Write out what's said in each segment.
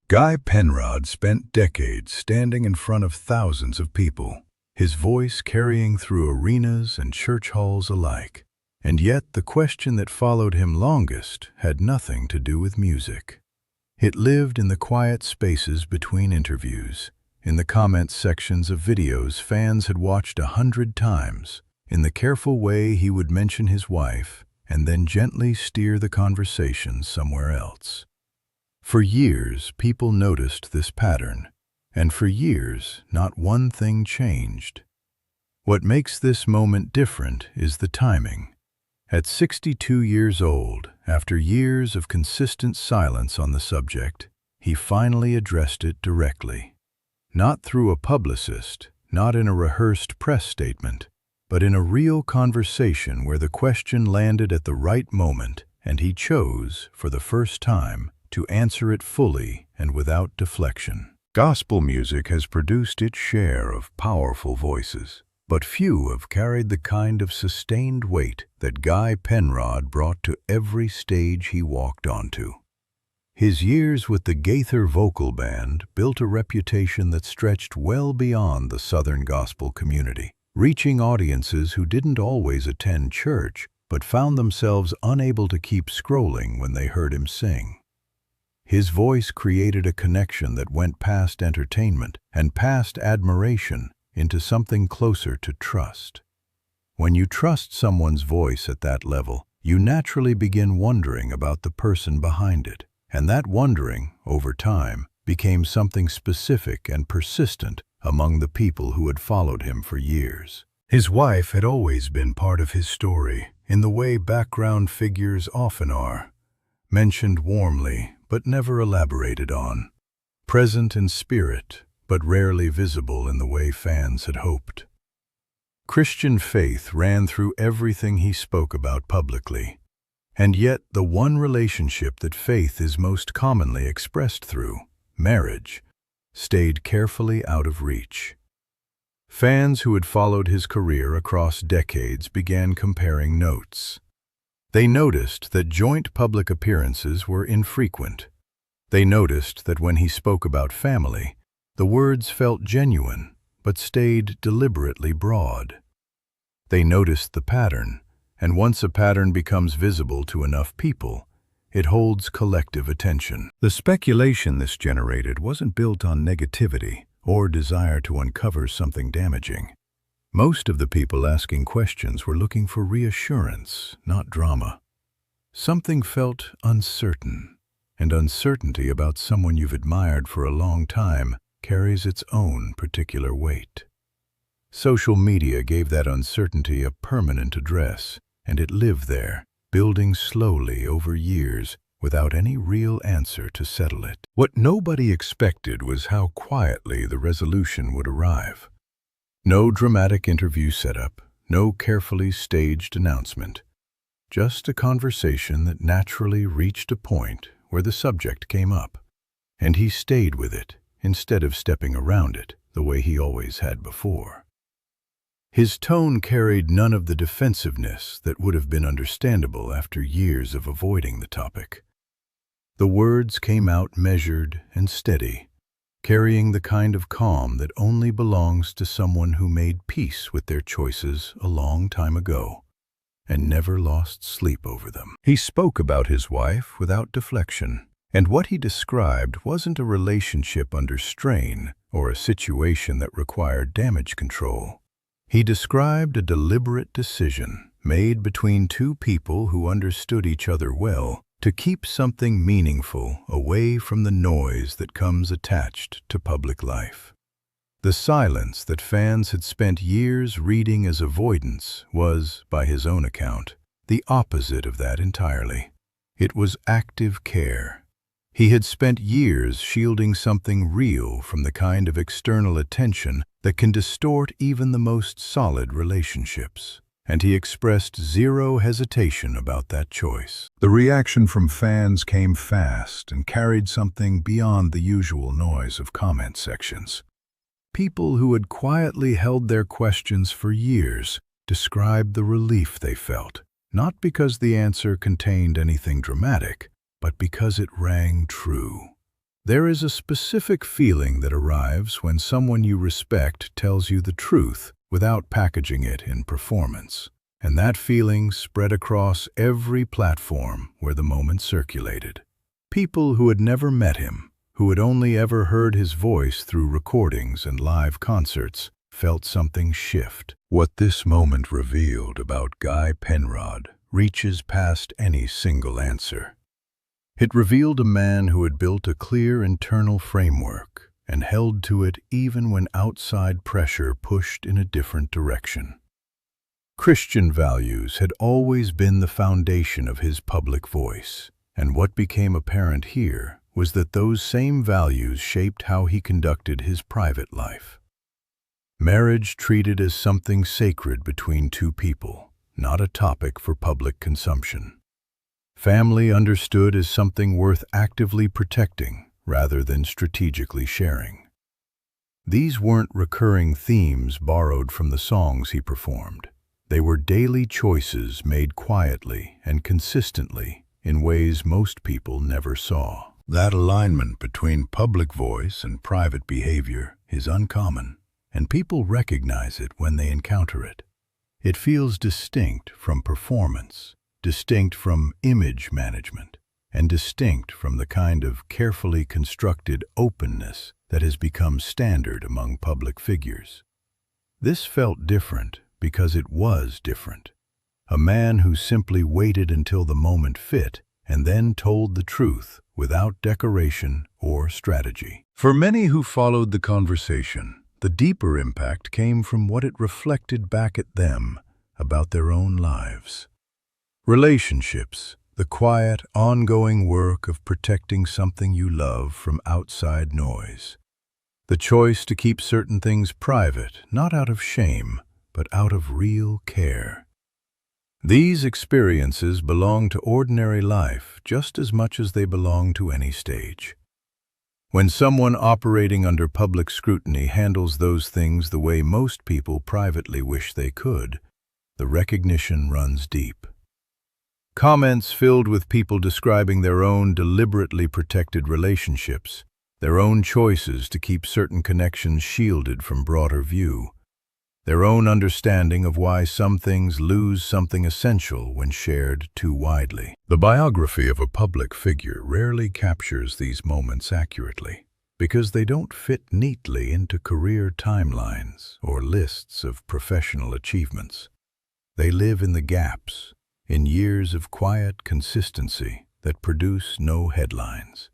Guy Penrod spent decades standing in front of thousands of people, his voice carrying through arenas and church halls alike. And yet the question that followed him longest had nothing to do with music. It lived in the quiet spaces between interviews, in the comment sections of videos fans had watched 100 times, in the careful way he would mention his wife and then gently steer the conversation somewhere else. For years, people noticed this pattern, and for years, not one thing changed. What makes this moment different is the timing. At 62 years old, after years of consistent silence on the subject, he finally addressed it directly. Not through a publicist, not in a rehearsed press statement, but in a real conversation where the question landed at the right moment, and he chose, for the first time, to answer it fully and without deflection. Gospel music has produced its share of powerful voices, but few have carried the kind of sustained weight that Guy Penrod brought to every stage he walked onto. His years with the Gaither Vocal Band built a reputation that stretched well beyond the Southern gospel community, reaching audiences who didn't always attend church but found themselves unable to keep scrolling when they heard him sing. His voice created a connection that went past entertainment and past admiration into something closer to trust. When you trust someone's voice at that level, you naturally begin wondering about the person behind it, and that wondering, over time, became something specific and persistent among the people who had followed him for years. His wife had always been part of his story, in the way background figures often are, mentioned warmly but never elaborated on, present in spirit but rarely visible in the way fans had hoped. Christian faith ran through everything he spoke about publicly, and yet the one relationship that faith is most commonly expressed through, marriage, stayed carefully out of reach. Fans who had followed his career across decades began comparing notes. They noticed that joint public appearances were infrequent. They noticed that when he spoke about family, the words felt genuine, but stayed deliberately broad. They noticed the pattern, and once a pattern becomes visible to enough people, it holds collective attention. The speculation this generated wasn't built on negativity or desire to uncover something damaging. Most of the people asking questions were looking for reassurance, not drama. Something felt uncertain, and uncertainty about someone you've admired for a long time carries its own particular weight. Social media gave that uncertainty a permanent address, and it lived there, building slowly over years without any real answer to settle it. What nobody expected was how quietly the resolution would arrive. No dramatic interview setup, no carefully staged announcement. Just a conversation that naturally reached a point where the subject came up, and he stayed with it instead of stepping around it the way he always had before. His tone carried none of the defensiveness that would have been understandable after years of avoiding the topic. The words came out measured and steady, carrying the kind of calm that only belongs to someone who made peace with their choices a long time ago and never lost sleep over them. He spoke about his wife without deflection, and what he described wasn't a relationship under strain or a situation that required damage control. He described a deliberate decision made between two people who understood each other well to keep something meaningful away from the noise that comes attached to public life. The silence that fans had spent years reading as avoidance was, by his own account, the opposite of that entirely. It was active care. He had spent years shielding something real from the kind of external attention that can distort even the most solid relationships, and he expressed zero hesitation about that choice. The reaction from fans came fast and carried something beyond the usual noise of comment sections. People who had quietly held their questions for years described the relief they felt, not because the answer contained anything dramatic, but because it rang true. There is a specific feeling that arrives when someone you respect tells you the truth without packaging it in performance. And that feeling spread across every platform where the moment circulated. People who had never met him, who had only ever heard his voice through recordings and live concerts, felt something shift. What this moment revealed about Guy Penrod reaches past any single answer. It revealed a man who had built a clear internal framework and held to it even when outside pressure pushed in a different direction. Christian values had always been the foundation of his public voice, and what became apparent here was that those same values shaped how he conducted his private life. Marriage treated as something sacred between two people, not a topic for public consumption. Family understood as something worth actively protecting rather than strategically sharing. These weren't recurring themes borrowed from the songs he performed. They were daily choices made quietly and consistently in ways most people never saw. That alignment between public voice and private behavior is uncommon, and people recognize it when they encounter it. It feels distinct from performance, distinct from image management, and distinct from the kind of carefully constructed openness that has become standard among public figures. This felt different because it was different. A man who simply waited until the moment fit and then told the truth without decoration or strategy. For many who followed the conversation, the deeper impact came from what it reflected back at them about their own lives. Relationships, the quiet, ongoing work of protecting something you love from outside noise. The choice to keep certain things private, not out of shame, but out of real care. These experiences belong to ordinary life just as much as they belong to any stage. When someone operating under public scrutiny handles those things the way most people privately wish they could, the recognition runs deep. Comments filled with people describing their own deliberately protected relationships, their own choices to keep certain connections shielded from broader view, their own understanding of why some things lose something essential when shared too widely. The biography of a public figure rarely captures these moments accurately, because they don't fit neatly into career timelines or lists of professional achievements. They live in the gaps, in years of quiet consistency that produce no headlines.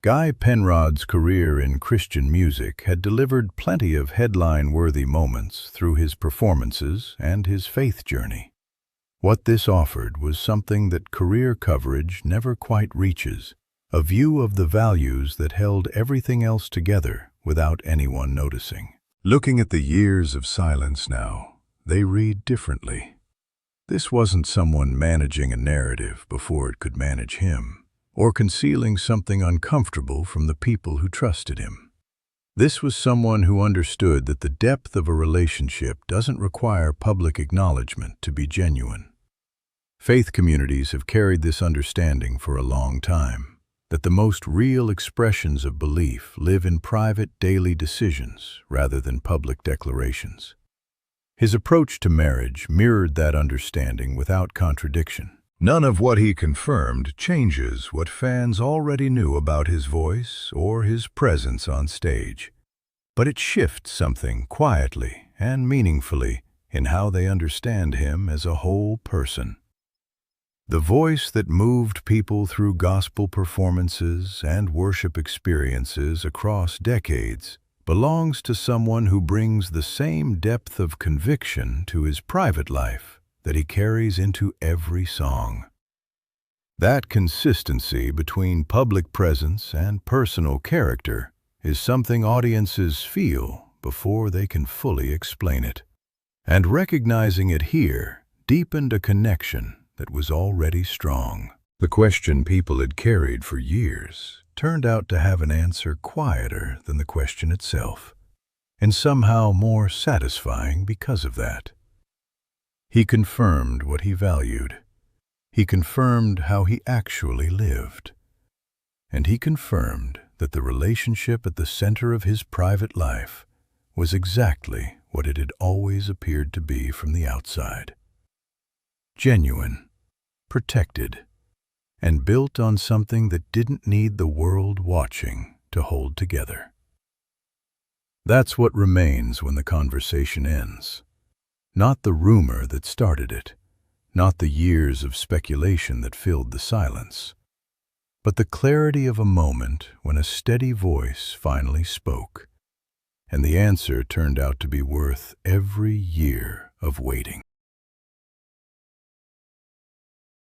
Guy Penrod's career in Christian music had delivered plenty of headline-worthy moments through his performances and his faith journey. What this offered was something that career coverage never quite reaches, a view of the values that held everything else together without anyone noticing. Looking at the years of silence now, they read differently. This wasn't someone managing a narrative before it could manage him, or concealing something uncomfortable from the people who trusted him. This was someone who understood that the depth of a relationship doesn't require public acknowledgement to be genuine. Faith communities have carried this understanding for a long time, that the most real expressions of belief live in private daily decisions rather than public declarations. His approach to marriage mirrored that understanding without contradiction. None of what he confirmed changes what fans already knew about his voice or his presence on stage, but it shifts something quietly and meaningfully in how they understand him as a whole person. The voice that moved people through gospel performances and worship experiences across decades belongs to someone who brings the same depth of conviction to his private life that he carries into every song. That consistency between public presence and personal character is something audiences feel before they can fully explain it. And recognizing it here deepened a connection that was already strong. The question people had carried for years turned out to have an answer quieter than the question itself, and somehow more satisfying because of that. He confirmed what he valued. He confirmed how he actually lived. And he confirmed that the relationship at the center of his private life was exactly what it had always appeared to be from the outside. Genuine, protected, and built on something that didn't need the world watching to hold together. That's what remains when the conversation ends. Not the rumor that started it, not the years of speculation that filled the silence, but the clarity of a moment when a steady voice finally spoke, and the answer turned out to be worth every year of waiting.